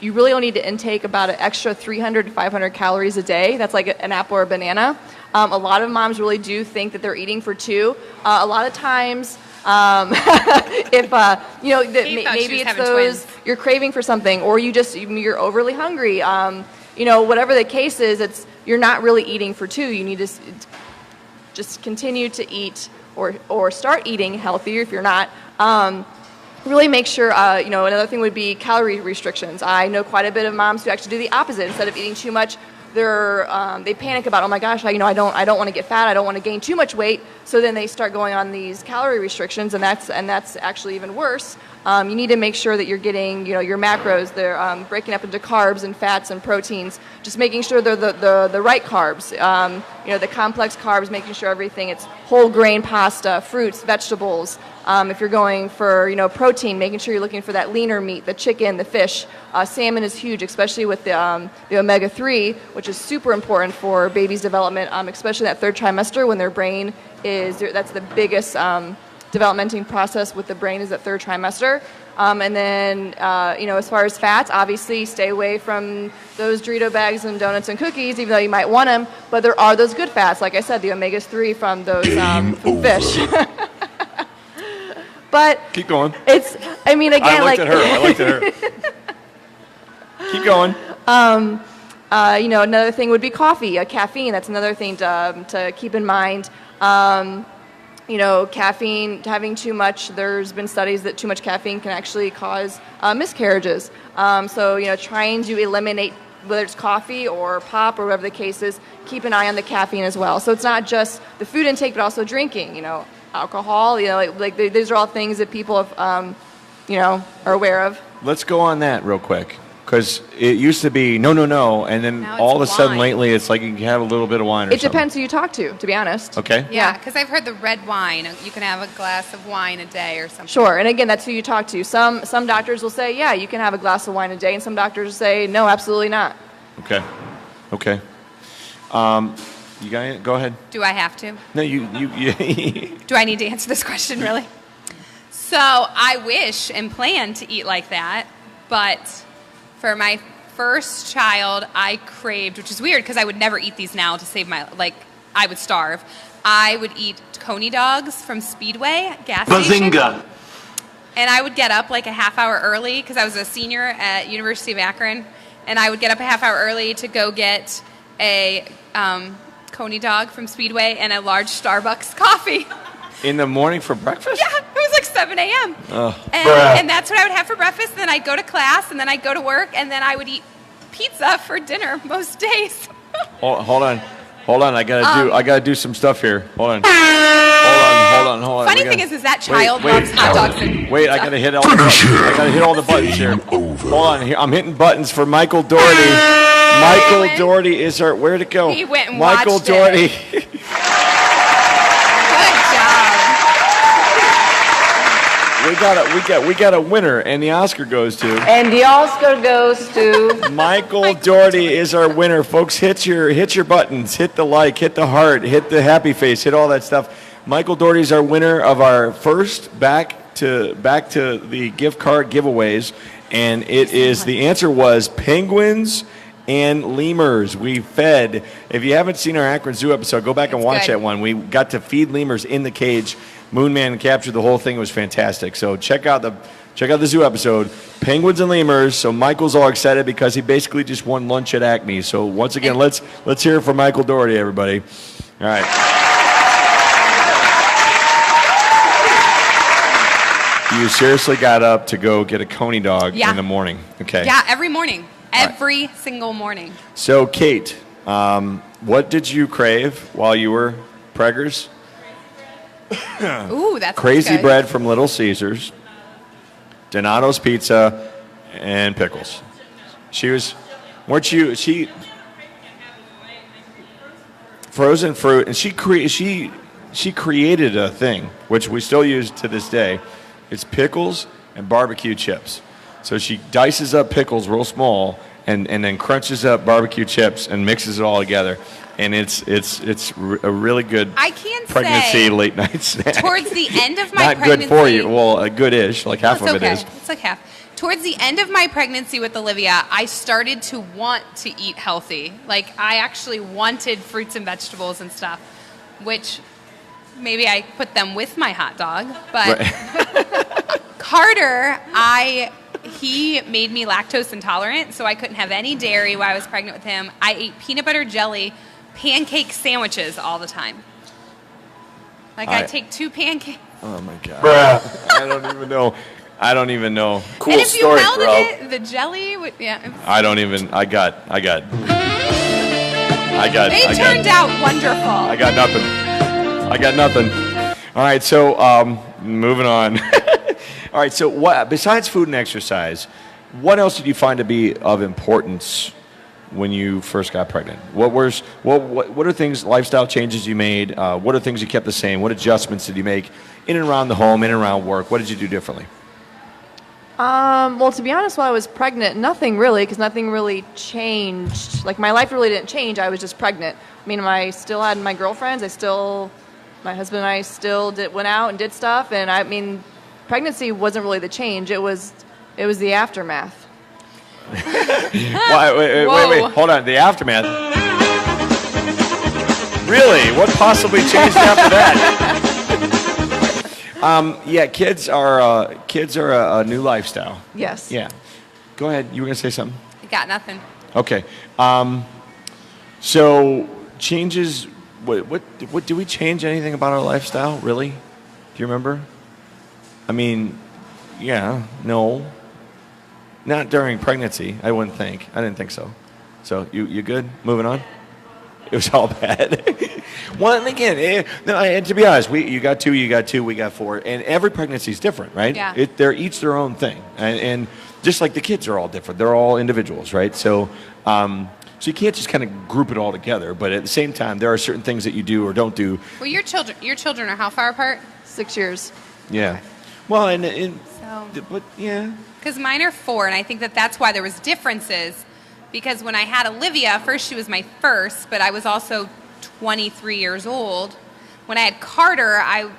E: you really only need to intake about an extra 300 to 500 calories a day. That's like an apple or a banana. A lot of moms really do think that they're eating for 2. A lot of times, if maybe it's those you're craving for something, or you're overly hungry. Whatever the case is, you're not really eating for 2. You need to just continue to eat or start eating healthier if you're not. Really make sure, another thing would be calorie restrictions. I know quite a bit of moms who actually do the opposite. Instead of eating too much, they panic about, oh my gosh, I don't want to get fat, I don't want to gain too much weight. So then they start going on these calorie restrictions, and that's actually even worse. You need to make sure that you're getting, your macros. They're breaking up into carbs and fats and proteins. Just making sure they're the right carbs. The complex carbs, making sure everything. It's whole grain pasta, fruits, vegetables. If you're going for protein, making sure you're looking for that leaner meat, the chicken, the fish. Salmon is huge, especially with the omega-3, which is super important for baby's development, especially that 3rd trimester when their brain that's the biggest developmenting process with the brain is that 3rd trimester. And then, as far as fats, obviously stay away from those Dorito bags and donuts and cookies, even though you might want them. But there are those good fats, like I said, the omega-3 from those from fish. But
B: keep going.
E: I looked
B: at her. Keep going.
E: Another thing would be coffee, caffeine. That's another thing to keep in mind. Caffeine, having too much, there's been studies that too much caffeine can actually cause miscarriages. So, trying to eliminate, whether it's coffee or pop or whatever the case is, keep an eye on the caffeine as well. So it's not just the food intake, but also drinking, alcohol, these are all things that people have, are aware of.
B: Let's go on that real quick. Because it used to be no, and then
C: Now it's
B: all of a sudden
C: wine.
B: lately it's like you can have a little bit of wine or
E: It
B: something.
E: depends who you talk to be honest.
B: Okay.
C: Yeah, because I've heard the red wine. You can have a glass of wine a day or something.
E: Sure, and again, that's who you talk to. Some doctors will say, yeah, you can have a glass of wine a day, and some doctors will say, no, absolutely not.
B: Okay. You got it? Go ahead.
C: Do I have to?
B: No, you.
C: Do I need to answer this question, really? So I wish and plan to eat like that, but for my first child, I craved, which is weird because I would never eat these now to save my, I would starve. I would eat Coney dogs from Speedway gas station.
D: Bazinga!
C: And I would get up like a half hour early because I was a senior at University of Akron, and I would get up a half hour early to go get a Coney dog from Speedway and a large Starbucks coffee.
B: In the morning for breakfast?
C: Yeah, it was like 7 a.m.
B: Oh.
C: And that's what I would have for breakfast. And then I'd go to class, and then I'd go to work, and then I would eat pizza for dinner most days.
B: Hold on. I gotta do some stuff here. Hold on. Hold on.
C: Funny thing is that child loves hot dogs and
B: Wait, I gotta hit all the buttons. I gotta hit all the buttons here. Hold on, here I'm hitting buttons for Michael Doherty. Michael Doherty is our. Where'd it go?
C: He went and
B: Michael
C: watched
B: Doherty.
C: Good job.
B: We got a winner, and the Oscar goes to
F: And the Oscar goes to
B: Michael Doherty is our winner, folks. Hit your buttons, hit the like, hit the heart, hit the happy face, hit all that stuff. Michael Doherty is our winner of our first back to the gift card giveaways, and the answer was penguins and lemurs. We fed. If you haven't seen our Akron Zoo episode, go back and
C: It's
B: watch
C: good.
B: that one. We got to feed lemurs in the cage. Moonman captured the whole thing. It was fantastic. So check out the zoo episode, penguins and lemurs. So Michael's all excited because he basically just won lunch at Acme. So once again, let's hear it for Michael Doherty, everybody. All right. You seriously got up to go get a Coney dog
C: Yeah.
B: in the morning. Okay.
C: Yeah, every morning. Every single morning.
B: So Kate, what did you crave while you were preggers?
C: Ooh, that's
B: Crazy
C: good.
B: bread from Little Caesars, Donato's Pizza, and pickles. She frozen fruit, and she created a thing which we still use to this day. It's pickles and barbecue chips. So she dices up pickles real small and then crunches up barbecue chips and mixes it all together. And it's a really good
C: I can
B: pregnancy
C: say,
B: late night snack.
C: towards the end of my
B: Not
C: pregnancy,
B: good for you. Well, a good-ish, like half
C: it's
B: of
C: okay.
B: it is.
C: It's like half. Towards the end of my pregnancy with Olivia, I started to want to eat healthy. Like, I actually wanted fruits and vegetables and stuff, which maybe I put them with my hot dog. But Carter, he made me lactose intolerant, so I couldn't have any dairy while I was pregnant with him. I ate peanut butter jelly, pancake sandwiches all the time. Like, I'd take 2 pancakes.
B: Oh my god! I don't even know.
D: Cool
C: And if you
D: story,
C: melted
D: bro.
C: it, the jelly would, yeah. It was,
B: I don't even. I got.
C: they
B: I
C: turned out wonderful.
B: I got nothing. All right, so moving on. All right, so what besides food and exercise, what else did you find to be of importance when you first got pregnant? What are things, lifestyle changes you made? What are things you kept the same? What adjustments did you make in and around the home, in and around work? What did you do differently?
E: Well, to be honest, while I was pregnant, nothing really, because nothing really changed. Like, my life really didn't change. I was just pregnant. I mean, I still had my girlfriends. My husband and I still went out and did stuff. And I mean, pregnancy wasn't really the change. It was the aftermath.
B: Wait,
C: Whoa.
B: hold on. The aftermath. Really? What possibly changed after that? Yeah, kids are a new lifestyle.
E: Yes.
B: Yeah. Go ahead. You were gonna say something.
C: I got nothing.
B: Okay. So changes. What do we change anything about our lifestyle? Really? Do you remember? I mean, yeah. No. Not during pregnancy. I wouldn't think. I didn't think so. So you good? Moving on. It was all bad. Well, and again, and to be honest, you got two, we got four, and every pregnancy is different, right?
C: Yeah.
B: They're each their own thing, and just like the kids are all different, they're all individuals, right? So, so you can't just kind of group it all together, but at the same time, there are certain things that you do or don't do.
C: Well, your children are how far apart?
E: 6 years.
B: Yeah. Well, but yeah.
C: Because mine are 4, and I think that's why there was differences. Because when I had Olivia, first she was my first, but I was also 23 years old. When I had Carter, I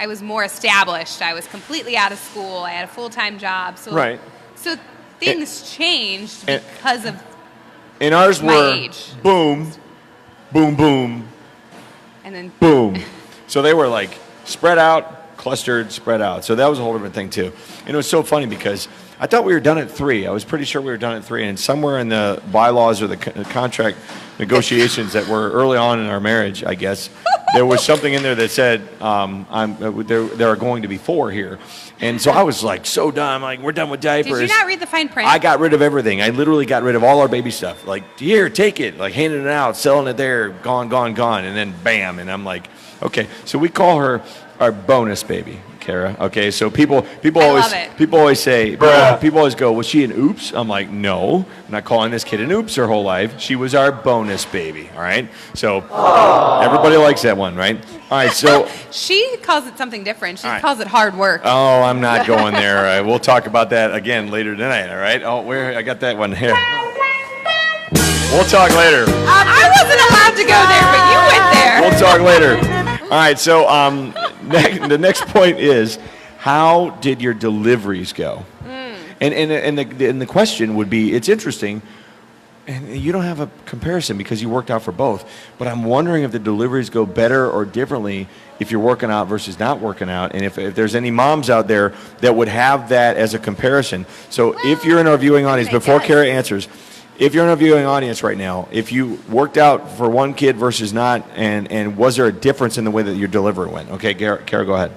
C: was more established. I was completely out of school. I had a full-time job. So,
B: right.
C: So things changed because of
B: and ours
C: my
B: were
C: age.
B: Boom, boom, boom,
C: and then
B: boom. So they were like spread out, clustered, spread out. So that was a whole different thing too. And it was so funny because I thought we were done at 3. I was pretty sure we were done at 3. And somewhere in the bylaws or the contract negotiations that were early on in our marriage, I guess, there was something in there that said there are going to be 4 here. And so I was like so done. I'm like, we're done with diapers.
C: Did you not read the fine print?
B: I got rid of everything. I literally got rid of all our baby stuff. Like, here, take it. Like, handing it out, selling it there, gone, gone, gone. And then bam. And I'm like, okay. So we call her our bonus baby, Kara. Okay, so people always say, people always go, was she an oops? I'm like, no, I'm not calling this kid an oops her whole life. She was our bonus baby. All right, so everybody likes that one, right? All right, so
C: she calls it something different. She calls it hard work.
B: Oh, I'm not going there. All right, we'll talk about that again later tonight. All right. Oh, I got that one here. We'll talk later.
C: I wasn't allowed to go there, but you went there.
B: We'll talk later. All right, so the next point is, how did your deliveries go? And the question would be, it's interesting, and you don't have a comparison because you worked out for both, but I'm wondering if the deliveries go better or differently if you're working out versus not working out, and if there's any moms out there that would have that as a comparison. So if you're in our viewing audience, before Kara answers, if you're in a viewing audience right now, if you worked out for one kid versus not, and was there a difference in the way that your delivery went? Okay, Kara, go ahead.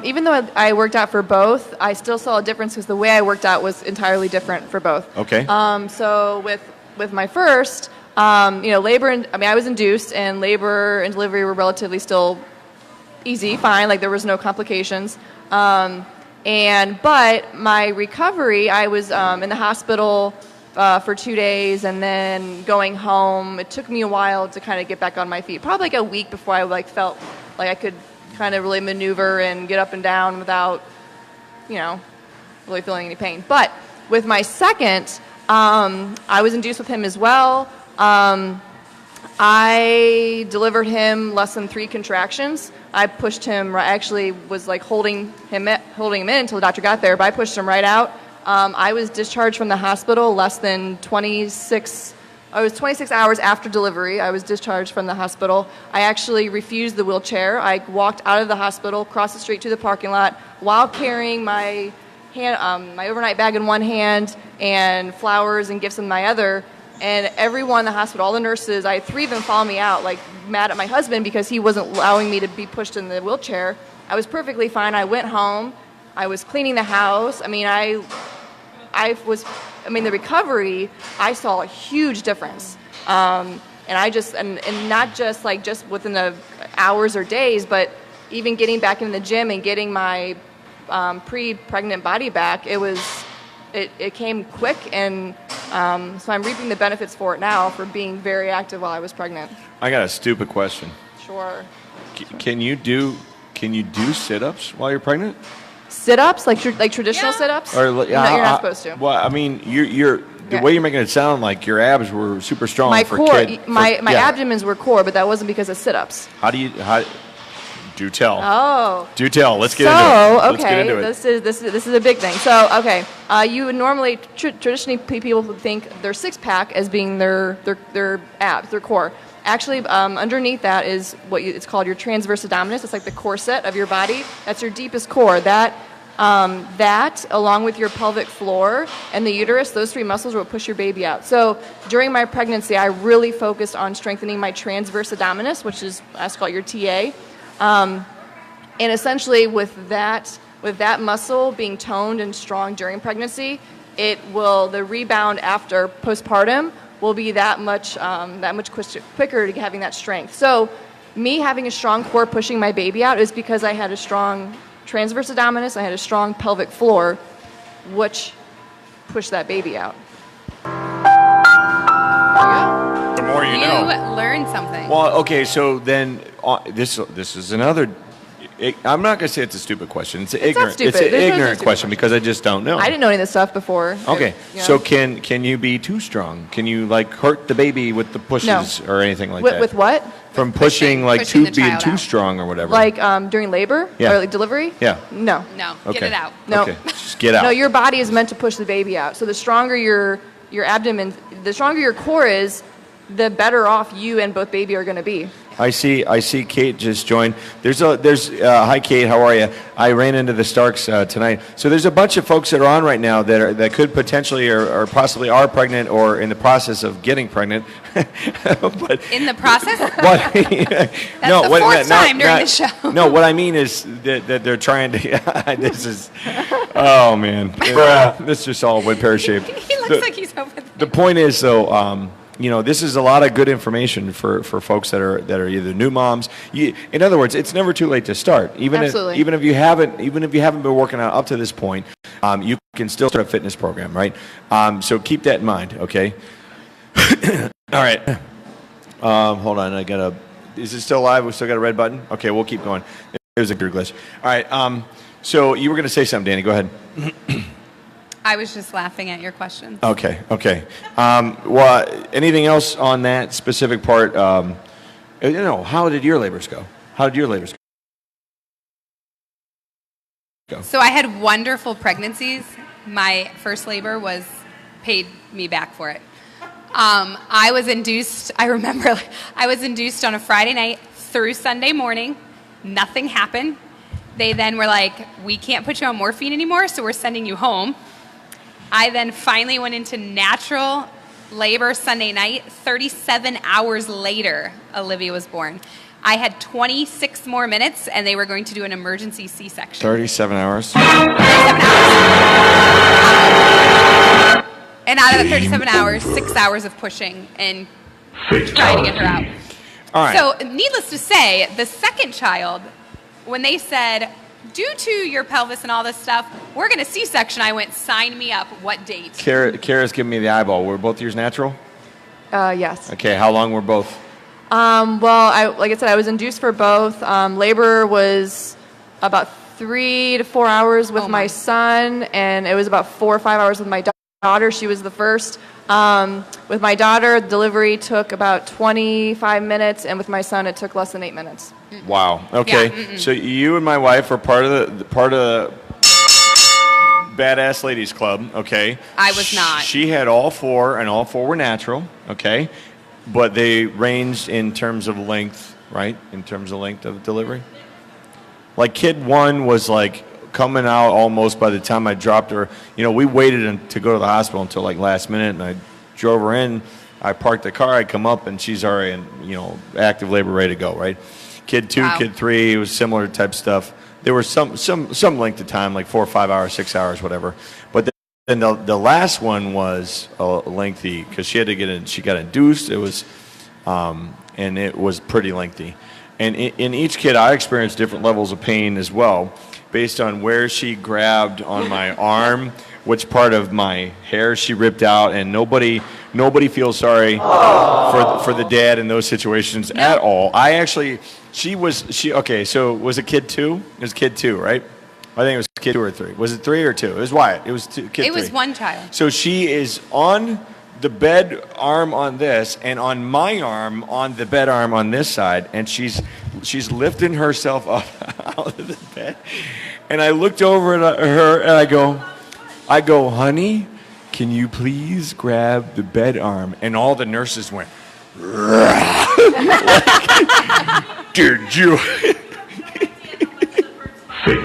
E: Even though I worked out for both, I still saw a difference because the way I worked out was entirely different for both.
B: Okay.
E: So with my first, labor, I was induced, and labor and delivery were relatively still easy, fine, like there was no complications. But my recovery, I was in the hospital for 2 days, and then going home. It took me a while to kind of get back on my feet. Probably like a week before I felt like I could kind of really maneuver and get up and down without, really feeling any pain. But with my second, I was induced with him as well. I delivered him less than 3 contractions. I pushed him. I actually was like holding him in until the doctor got there, but I pushed him right out. I was discharged from the hospital less than 26 hours after delivery. I was discharged from the hospital. I actually refused the wheelchair. I walked out of the hospital, crossed the street to the parking lot while carrying my overnight bag in one hand and flowers and gifts in my other. And everyone in the hospital, all the nurses, I had 3 of them follow me out, like mad at my husband because he wasn't allowing me to be pushed in the wheelchair. I was perfectly fine. I went home. I was cleaning the house. The recovery, I saw a huge difference. And not just within the hours or days, but even getting back in the gym and getting my pre-pregnant body back, it came quick, and so I'm reaping the benefits for it now for being very active while I was pregnant.
B: I got a stupid question.
E: Sure.
B: Can you do sit-ups while you're pregnant?
E: Sit-ups, like traditional sit-ups?
B: Or,
E: no, you're not supposed to.
B: Well, I mean, the way you're making it sound like your abs were super strong.
E: My
B: for
E: core,
B: kid.
E: my abdomens were core, but that wasn't because of sit-ups.
B: Do tell.
E: Oh.
B: Do tell. Let's get into it. Let's get into it.
E: This is a big thing. So, okay, you would normally traditionally people would think their six-pack as being their abs, their core. Actually, underneath that is it's called your transverse abdominis. It's like the corset of your body. That's your deepest core. That, along with your pelvic floor and the uterus, those 3 muscles will push your baby out. So during my pregnancy, I really focused on strengthening my transverse abdominis, which is, let's call it your TA. And essentially with that muscle being toned and strong during pregnancy, the rebound after postpartum will be that much quicker to having that strength. So me having a strong core pushing my baby out is because I had a strong transverse abdominis, I had a strong pelvic floor, which pushed that baby out.
B: The more you know.
C: You learned something.
B: Well, okay, so then this is another. I'm not going to say it's a stupid question. It's an ignorant.
E: stupid.
B: It's an
E: There's no
B: ignorant
E: stupid
B: question because I just don't know.
E: I didn't know any of this stuff before.
B: Okay,
E: You know?
B: so can you be too strong? Can you like hurt the baby with the pushes or anything like that?
E: With what?
B: From pushing like
C: pushing the
B: being
C: child
B: too
C: out.
B: strong or whatever.
E: Like during labor
B: Yeah.
E: or like delivery?
B: Yeah.
E: No.
C: No,
B: Okay.
C: get it out.
E: No.
B: Okay, just get out.
E: No, your body is meant to push the baby out. So the stronger your abdomen, the stronger your core is, the better off you and both baby are going to be.
B: I see Kate just joined. Hi Kate, how are you? I ran into the Starks tonight. So there's a bunch of folks that are on right now that could potentially or possibly are pregnant or in the process of getting pregnant. But
C: In the process?
B: what,
C: the fourth time during the show.
B: No, what I mean is that they're trying to. This is. Oh man, this is just all one pear shaped.
C: He looks like he's over there.
B: The point is, though, this is a lot of good information for folks that are either new moms. In other words, it's never too late to start. Even if you haven't been working out up to this point, you can still start a fitness program, right? So keep that in mind, okay? All right. Hold on, is it still live? We still got a red button? Okay, we'll keep going. There's a gear glitch. All right. So you were going to say something, Danny. Go ahead.
C: I was just laughing at your question.
B: Okay. Well, anything else on that specific part? How did your labors go?
C: So I had wonderful pregnancies. My first labor paid me back for it. I was induced on a Friday night through Sunday morning. Nothing happened. They then were like, we can't put you on morphine anymore, so we're sending you home. I then finally went into natural labor Sunday night. 37 hours later, Olivia was born. I had 26 more minutes, and they were going to do an emergency C-section.
B: 37 hours.
C: 37 hours. And out of the 37 hours, 6 hours of pushing and trying to get her out.
B: All right.
C: So, needless to say, the second child, when they said, due to your pelvis and all this stuff, we're going to C-section, I went, sign me up. What date?
B: Kara's giving me the eyeball. Were both yours natural?
E: Yes.
B: Okay, how long were both?
E: Well, like I said, I was induced for both. Labor was about 3 to 4 hours with my son, and it was about 4 or 5 hours with my daughter. She was the first. With my daughter, delivery took about 25 minutes, and with my son, it took less than 8 minutes.
B: Wow. Okay.
C: Yeah,
B: So you and my wife are part of the Badass Ladies Club. Okay.
C: I was not.
B: She had all four, and all four were natural. Okay, but they ranged in terms of length, right? In terms of length of delivery. Like kid one was like coming out almost by the time I dropped her. We waited to go to the hospital until like last minute, and I drove her in. I parked the car. I come up, and she's already in, active labor, ready to go. Right. Kid two,
C: Wow.
B: Kid three, it was similar type stuff. There was some length of time, like 4 or 5 hours, 6 hours, whatever. But then the last one was lengthy because she had to get in. She got induced. It was, and it was pretty lengthy. And in each kid, I experienced different levels of pain as well, based on where she grabbed on my arm, which part of my hair she ripped out, and nobody feels sorry for the dad in those situations at all. Okay, so was it kid two? It was kid two, right? I think it was kid 2 or 3. Was it 3 or 2? It was Wyatt. It was kid 3.
C: It was one child.
B: So she is on the bed arm on this, and on my arm on the bed arm on this side, and she's lifting herself up out of the bed. And I looked over at her, and I go, honey, can you please grab the bed arm? And all the nurses went, did you?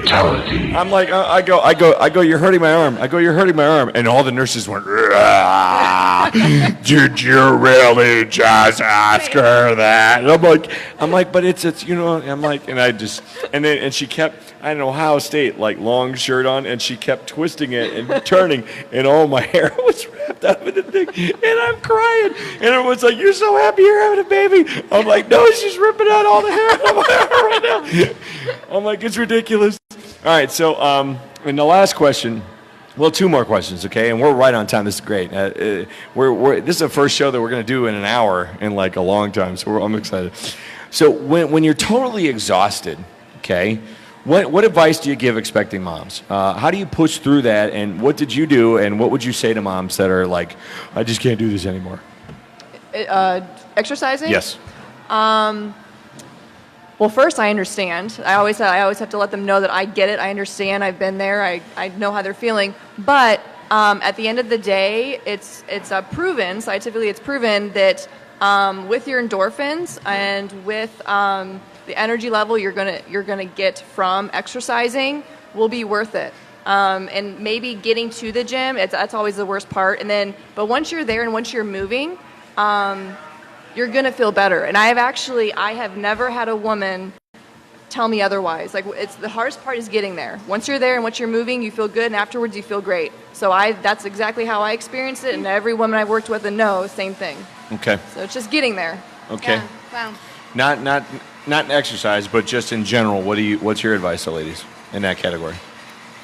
D: Fatality.
B: I'm like, I go, you're hurting my arm. I go, you're hurting my arm. And all the nurses went, "Ah, did you really just ask her that? And I'm like, but it's, you know, I'm like, and she kept, I had an Ohio State, like, long shirt on, and she kept twisting it and turning, and all my hair was wrapped up in the thing, and I'm crying. And everyone's like, you're so happy you're having a baby. I'm like, no, she's ripping out all the hair out of my hair right now. I'm like, it's ridiculous. All right, so and the last question, well, two more questions, okay? And we're right on time. This is great. This is the first show that we're going to do in an hour in like a long time, so I'm excited. So when you're totally exhausted, okay, what advice do you give expecting moms? How do you push through that, and what did you do, and what would you say to moms that are like, I just can't do this anymore?
E: Exercising?
B: Yes.
E: Well, first, I understand. I always have to let them know that I get it. I understand. I've been there. I know how they're feeling. But at the end of the day, it's proven, scientifically it's proven that with your endorphins and with the energy level you're gonna get from exercising will be worth it. And maybe getting to the gym, that's always the worst part. But once you're there and once you're moving, you're going to feel better. And I have never had a woman tell me otherwise. Like, it's the hardest part is getting there. Once you're there and once you're moving, you feel good, and afterwards you feel great. So that's exactly how I experienced it, and every woman I've worked with knows, same thing.
B: Okay.
E: So it's just getting there.
B: Okay.
C: Yeah. Wow.
B: Not in exercise, but just in general, what's your advice to ladies in that category?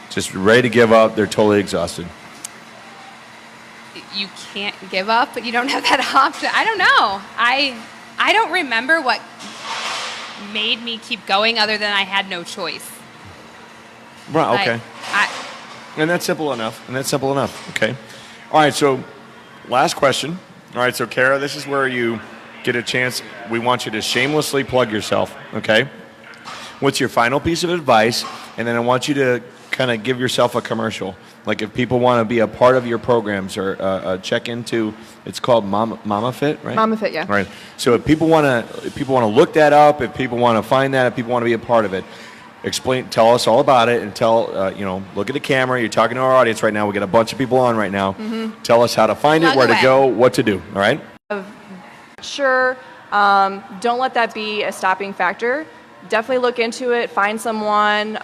B: Just ready to give up, they're totally exhausted.
C: You can't give up, but you don't have that option. I don't know. I don't remember what made me keep going other than I had no choice.
B: Right, okay. And that's simple enough. Okay. All right, so last question. All right, so Kara, this is where you get a chance. We want you to shamelessly plug yourself, okay? What's your final piece of advice? And then I want you to kind of give yourself a commercial. Like if people want to be a part of your programs or check into, it's called Mama Fit, right?
E: Mama Fit, yeah.
B: Right. So if people want to look that up, if people want to find that, if people want to be a part of it, tell us all about it, and look at the camera. You're talking to our audience right now. We got a bunch of people on right now. Mm-hmm. Tell us how to find it, where to go, what to do. All right.
E: Sure. Don't let that be a stopping factor. Definitely look into it. Find someone.